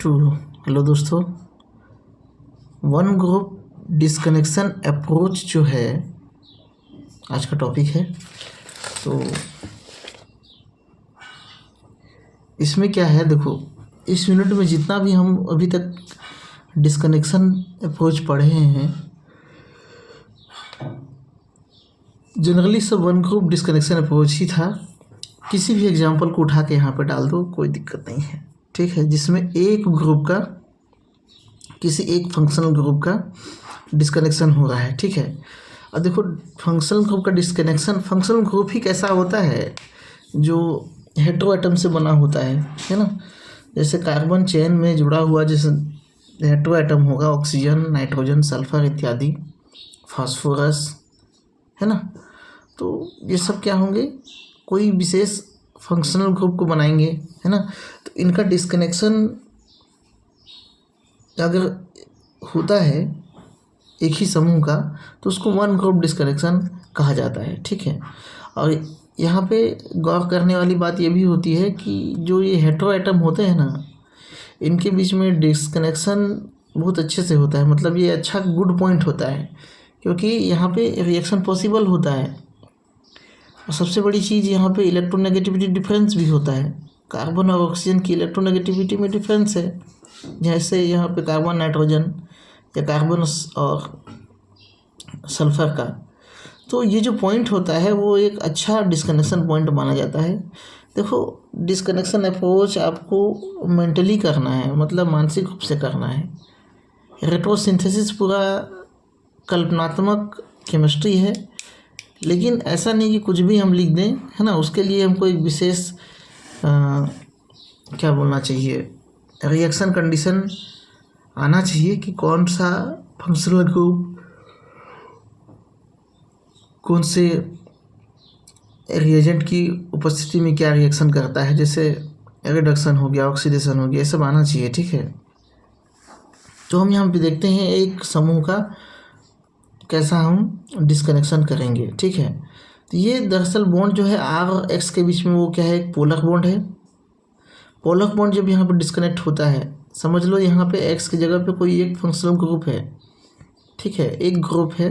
To. Hello दोस्तों, one group disconnection approach जो है आज का टॉपिक है। तो इसमें क्या है, देखो इस यूनिट में जितना भी हम अभी तक डिस्कनेक्शन अप्रोच पढ़े हैं, जनरली सब वन ग्रुप डिस्कनेक्शन अप्रोच ही था। किसी भी एग्जांपल को उठा के यहाँ पे डाल दो, कोई दिक्कत नहीं है, ठीक है। जिसमें एक ग्रुप का, किसी एक फंक्शनल ग्रुप का डिस्कनेक्शन हो रहा है, ठीक है। और देखो फंक्शनल ग्रुप का डिस्कनेक्शन, फंक्शनल ग्रुप ही कैसा होता है जो हेटेरो एटम से बना होता है ना। जैसे कार्बन चेन में जुड़ा हुआ जैसे हेटेरो एटम होगा, ऑक्सीजन, नाइट्रोजन, सल्फर इत्यादि, फास्फोरस, है ना। तो ये सब क्या होंगे, कोई विशेष फंक्शनल ग्रुप को बनाएंगे, है ना। तो इनका डिस्कनेक्शन अगर होता है एक ही समूह का तो उसको वन ग्रुप डिस्कनेक्शन कहा जाता है, ठीक है। और यहाँ पे गौर करने वाली बात ये भी होती है कि जो ये हेटेरो एटम होते हैं ना, इनके बीच में डिस्कनेक्शन बहुत अच्छे से होता है। मतलब ये अच्छा गुड पॉइंट होता है क्योंकि यहाँ पे रिएक्शन पॉसिबल होता है। और सबसे बड़ी चीज़ यहाँ पे इलेक्ट्रोनेगेटिविटी डिफरेंस भी होता है। कार्बन और ऑक्सीजन की इलेक्ट्रोनेगेटिविटी में डिफरेंस है, जैसे यहाँ पे कार्बन नाइट्रोजन या कार्बन और सल्फर का। तो ये जो पॉइंट होता है वो एक अच्छा डिस्कनेक्शन पॉइंट माना जाता है। देखो डिस्कनेक्शन अप्रोच आपको मेंटली करना है, मतलब मानसिक रूप से करना है। रेट्रोसिंथेसिस पूरा कल्पनात्मक केमिस्ट्री है, लेकिन ऐसा नहीं कि कुछ भी हम लिख दें, है ना। उसके लिए हमको एक विशेष क्या बोलना चाहिए, रिएक्शन कंडीशन आना चाहिए कि कौन सा फंक्शनल ग्रुप कौन से रिएजेंट की उपस्थिति में क्या रिएक्शन करता है। जैसे रिडक्शन हो गया, ऑक्सीडेशन हो गया, ये सब आना चाहिए, ठीक है। तो हम यहाँ पे देखते हैं एक समूह का कैसा हम डिस्कनेक्शन करेंगे, ठीक है। तो ये दरअसल बॉन्ड जो है आर और एक्स के बीच में, वो क्या है, एक पोलर बॉन्ड है। पोलर बॉन्ड जब यहाँ पर डिस्कनेक्ट होता है, समझ लो यहाँ पे एक्स की जगह पे कोई एक फंक्शनल ग्रुप है, ठीक है, एक ग्रुप है।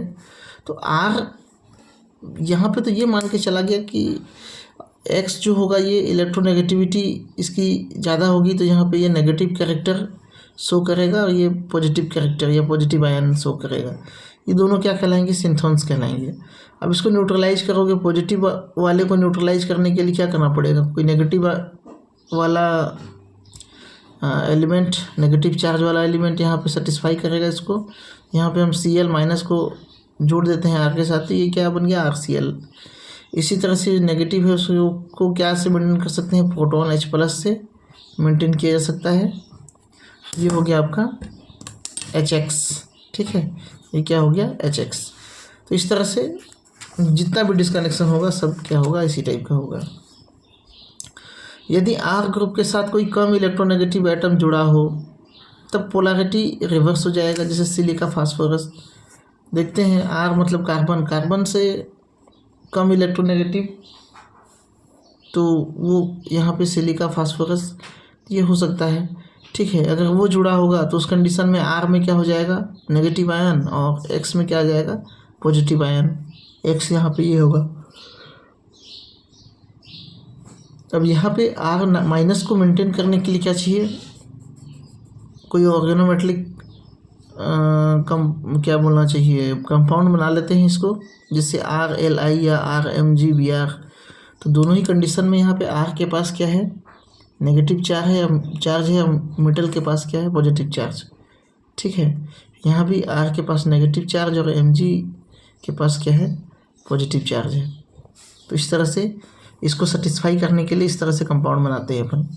तो आर यहाँ पे तो ये मान के चला गया कि एक्स जो होगा ये इलेक्ट्रोनेगेटिविटी इसकी ज़्यादा होगी, तो यहाँ पे ये नेगेटिव कैरेक्टर शो करेगा और ये पॉजिटिव कैरेक्टर या पॉजिटिव आयन शो करेगा। ये दोनों क्या कहलाएंगे, सिंथोन्स कहलाएंगे। अब इसको न्यूट्रलाइज करोगे, पॉजिटिव वाले को न्यूट्रलाइज करने के लिए क्या करना पड़ेगा, कोई नेगेटिव वाला एलिमेंट, नेगेटिव चार्ज वाला एलिमेंट यहाँ पे सेटिस्फाई करेगा इसको। यहाँ पे हम Cl माइनस को जोड़ देते हैं आर के साथ, तो ये क्या बन गया, RCl। इसी तरह से नेगेटिव है उसको क्या से मेंटेन कर सकते हैं, प्रोटॉन H प्लस से मेंटेन किया जा सकता है। ये हो गया आपका HX, ठीक है, ये क्या हो गया, HX। तो इस तरह से जितना भी डिस्कनेक्शन होगा सब क्या होगा, इसी टाइप का होगा। यदि आर ग्रुप के साथ कोई कम इलेक्ट्रोनेगेटिव एटम जुड़ा हो तब पोलैरिटी रिवर्स हो जाएगा। जैसे सिलिका फास्फोरस देखते हैं, आर मतलब कार्बन, कार्बन से कम इलेक्ट्रोनेगेटिव, तो वो यहाँ पे सिलिका फास्फोरस ये हो सकता है, ठीक है। अगर वो जुड़ा होगा तो उस कंडीशन में आर में क्या हो जाएगा, नेगेटिव आयन, और एक्स में क्या आ जाएगा, पॉजिटिव आयन। एक्स यहाँ पे ये होगा। अब यहाँ पे आर माइनस को मेंटेन करने के लिए क्या चाहिए, कोई ऑर्गेनोमेटलिक क्या बोलना चाहिए, कंपाउंड बना लेते हैं इसको, जिससे RLI या RMgBr। तो दोनों ही कंडीशन में यहाँ पे आर के पास क्या है, नेगेटिव चार्ज है, मेटल के पास क्या है, पॉजिटिव चार्ज, ठीक है। यहाँ भी आर के पास नेगेटिव चार्ज और Mg के पास क्या है, पॉजिटिव चार्ज है। तो इस तरह से इसको सेटिस्फाई करने के लिए इस तरह से कंपाउंड बनाते हैं अपन।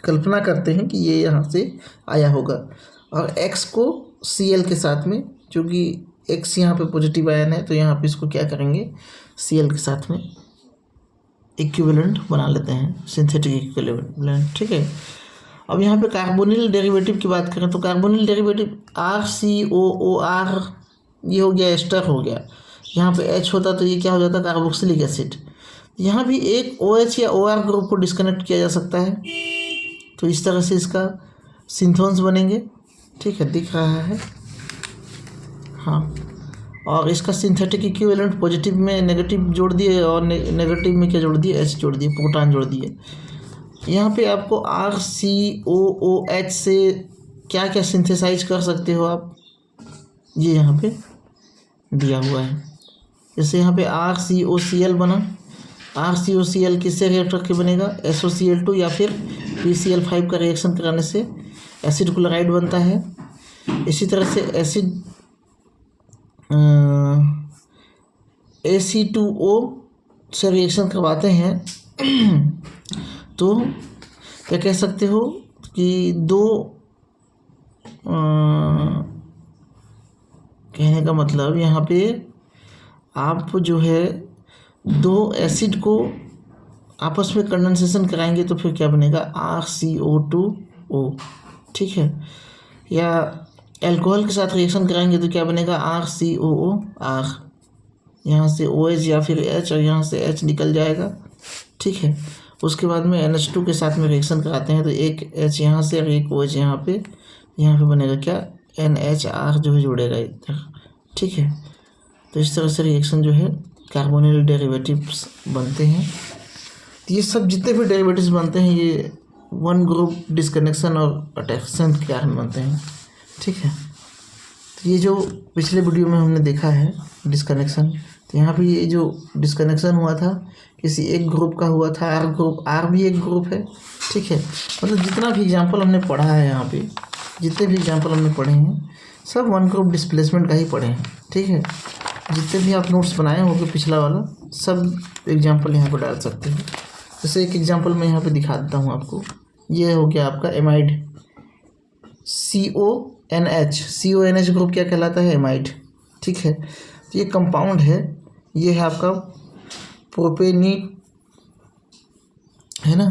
कल्पना करते हैं कि ये यहाँ से आया होगा और X को Cl के साथ में, क्योंकि X यहाँ पे पॉजिटिव आयन है, तो यहाँ पे इसको क्या करेंगे, Cl के साथ में इक्विवेलेंट बना लेते हैं, सिंथेटिक इक्विवेलेंट, ठीक है। अब यहाँ पे कार्बोनिल डेरिवेटिव की बात करें तो कार्बोनिल डेरिवेटिव RCOOR ये हो गया, एस्टर हो गया। यहाँ पे H होता तो ये क्या हो जाता, कार्बोक्सिलिक एसिड। यहाँ भी एक OH या OR ग्रुप को डिस्कनेक्ट किया जा सकता है। तो इस तरह से इसका सिंथोन्स बनेंगे, ठीक है, दिख रहा है, हाँ। और इसका सिंथेटिक इक्विवेलेंट पॉजिटिव में नेगेटिव जोड़ दिए और नेगेटिव में क्या जोड़ दिए, H जोड़ दिए, प्रोटॉन जोड़ दिए। यहाँ पे आपको RCOOH से क्या क्या सिंथेसाइज कर सकते हो आप, ये यहाँ पे दिया हुआ है। जैसे यहाँ पे RCOCl बना, RCOCl किससे रिएक्ट करके बनेगा, SOCl2 या फिर PCl5 का रिएक्शन कराने से एसिड क्लोराइड बनता है। इसी तरह से एसिड AC2O से रिएक्शन करवाते हैं तो क्या कह सकते हो कि दो कहने का मतलब यहाँ पे आप जो है दो एसिड को आपस में कंडेंसेशन कराएंगे तो फिर क्या बनेगा, RCO2O, ठीक है। या अल्कोहल के साथ रिएक्शन कराएंगे तो क्या बनेगा, RCOOR, यहाँ से OH या फिर H और यहाँ से H निकल जाएगा, ठीक है। उसके बाद में NH2 के साथ में रिएक्शन कराते हैं तो एक H यहाँ से और एक OH यहाँ पे बनेगा क्या, NHR जो है जुड़ेगा इधर, ठीक है। तो इस तरह से रिएक्शन जो है कार्बोनिल डेरिवेटिव्स बनते हैं। तो ये सब जितने भी डेरिवेटिव्स बनते हैं ये वन ग्रुप डिस्कनेक्शन और अटैचमेंट के कारण बनते हैं, ठीक है। तो ये जो पिछले वीडियो में हमने देखा है डिस्कनेक्शन, तो यहाँ पे ये जो डिस्कनेक्शन हुआ था किसी एक ग्रुप का हुआ था, R ग्रुप, R भी एक ग्रुप है, ठीक है। मतलब जितना भी एग्जांपल हमने पढ़ा है यहाँ पे, जितने भी एग्जांपल हमने पढ़े हैं सब वन ग्रुप डिस्प्लेसमेंट का ही पढ़े हैं, ठीक है। जितने भी आप नोट्स बनाए होंगे पिछला वाला सब एग्जांपल यहाँ पर डाल सकते हैं। जैसे एक एग्जांपल मैं यहाँ पे दिखा देता हूँ आपको, ये हो गया आपका एमाइड CONH ग्रुप क्या कहलाता है, एमाइड, ठीक है। तो ये कंपाउंड है, ये है आपका प्रोपेनी, है ना।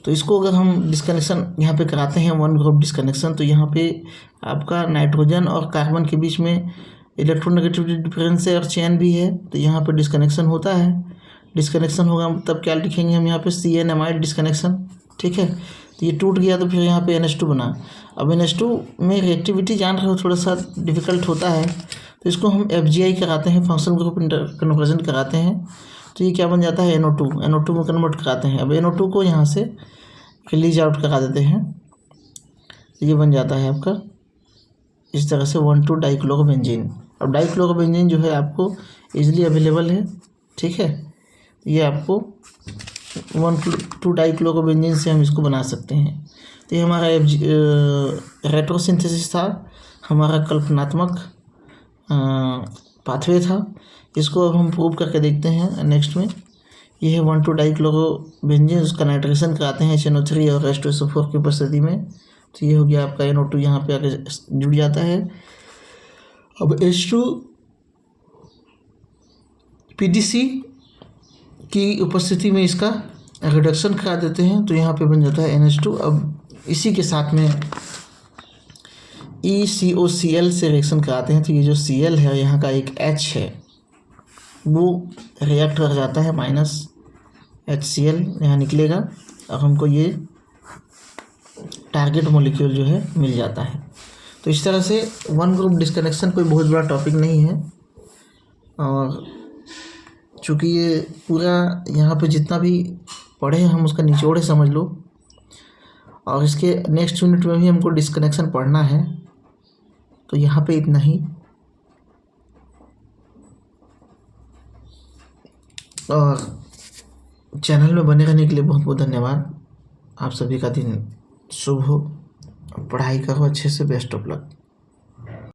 तो इसको अगर हम डिस्कनेक्शन यहाँ पे कराते हैं वन ग्रुप डिस्कनेक्शन, तो यहाँ पे आपका नाइट्रोजन और कार्बन के बीच में इलेक्ट्रोनेगेटिविटी डिफरेंस है और चेन भी है, तो यहाँ पे डिस्कनेक्शन होता है। डिस्कनेक्शन होगा तब क्या लिखेंगे हम यहाँ पे, CN एमाइड डिस्कनेक्शन, ठीक है। तो ये टूट गया तो फिर यहाँ पे NH2 बना। अब NH2 में रिएक्टिविटी जान रहे हो थोड़ा सा डिफ़िकल्ट होता है, तो इसको हम FGI कराते हैं, फंक्शनल ग्रुप कन्वर्जन कराते हैं, तो ये क्या बन जाता है, NO2 में कन्वर्ट कराते हैं। अब NO2 को यहाँ से रिलीज आउट करा देते हैं, ये बन जाता है आपका इस तरह से 1,2 डाइक्लोरोबेंजीन। अब डाइक्लोरोबेंजीन जो है आपको ईजिली अवेलेबल है, ठीक है। ये आपको 1,2 डाइक्लोरोबेंजीन से हम इसको बना सकते हैं। तो ये हमारा रेट्रोसिंथेसिस था, हमारा कल्पनात्मक पाथवे था। इसको अब हम प्रूव करके देखते हैं नेक्स्ट में। ये है 1,2 डाइक्लोरोबेंजीन, उसका नाइट्रेशन कराते हैं HNO3 और H2SO4 की उपस्थिति में, तो ये हो गया आपका NO2 यहाँ पे आके जुड़ जाता है। अब H2PDC की उपस्थिति में इसका रिडक्शन करा देते हैं, तो यहाँ पे बन जाता है NH2। अब इसी के साथ में ECOCl से रिएक्शन कराते हैं, तो ये जो Cl है यहाँ का एक H है वो रिएक्ट कर जाता है -HCl, यहाँ निकलेगा और हमको ये टारगेट मॉलिक्यूल जो है मिल जाता है। तो इस तरह से वन ग्रुप डिस्कनेक्शन कोई बहुत बड़ा टॉपिक नहीं है, और चूँकि ये पूरा यहाँ पे जितना भी पढ़े हैं हम उसका निचोड़ समझ लो, और इसके नेक्स्ट यूनिट में भी हमको डिस्कनेक्शन पढ़ना है। तो यहाँ पे इतना ही, और चैनल में बने रहने के लिए बहुत बहुत धन्यवाद। आप सभी का दिन शुभ हो, पढ़ाई करो अच्छे से, बेस्ट ऑफ लक।